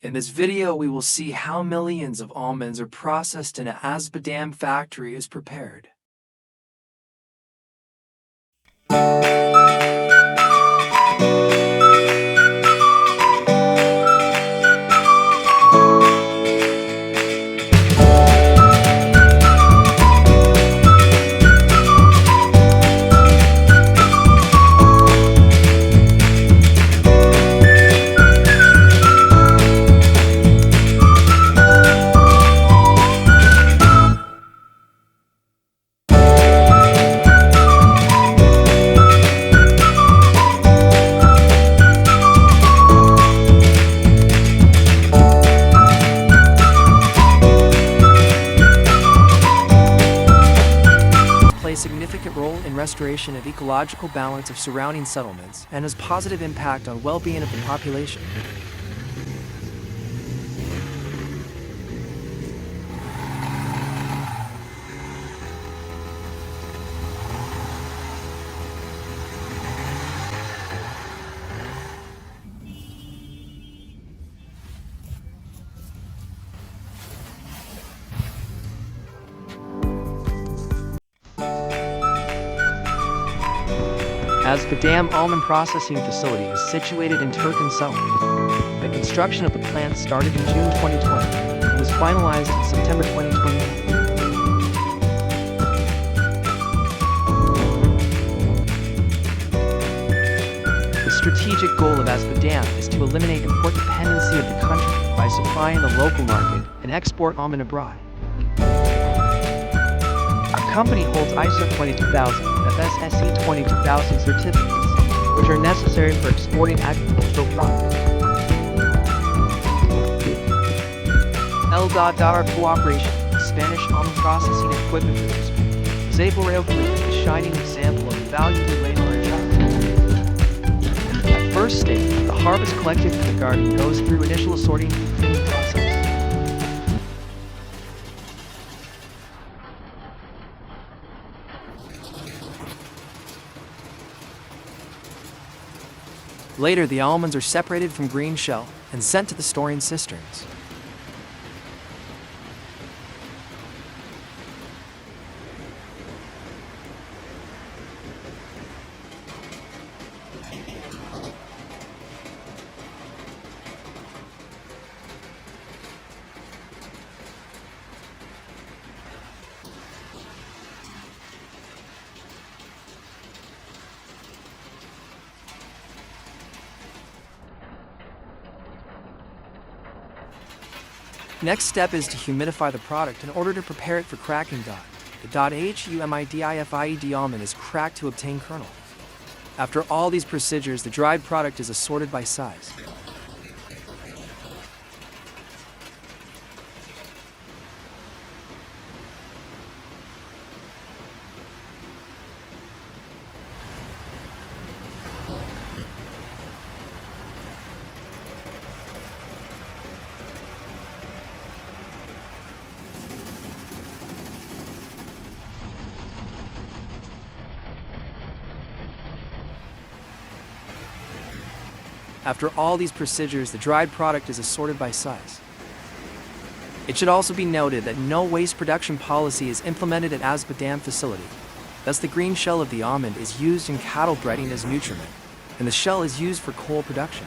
In this video, we will see how millions of almonds are processed in an Azbadam factory is prepared. Play a significant role in restoration of ecological balance of surrounding settlements and has positive impact on well-being of the population. Azbadam almond processing facility is situated in Turkan settlement. The construction of the plant started in June 2020 and was finalized in September 2021. The strategic goal of Azbadam is to eliminate import dependency of the country by supplying the local market and export almond abroad. Our company holds ISO 22000, FSSC 22000 certificates, which are necessary for exporting agricultural products. Our cooperation with Spanish almond processing equipment producer, Azerbaijan is a shining example of the value we lay on our job. At first stage, the harvest collected from the garden goes through initial sorting and cleaning process. Later, the almonds are separated from green shell and sent to the storing cisterns. Next step is to humidify the product in order to prepare it for cracking. The humidifed almond is cracked to obtain kernel. After all these procedures, the dried product is assorted by size. After all these procedures, the dried product is assorted by size. It should also be noted that no waste production policy is implemented at Azbadam facility. Thus, the green shell of the almond is used in cattle breeding as nutriment, and the shell is used for coal production.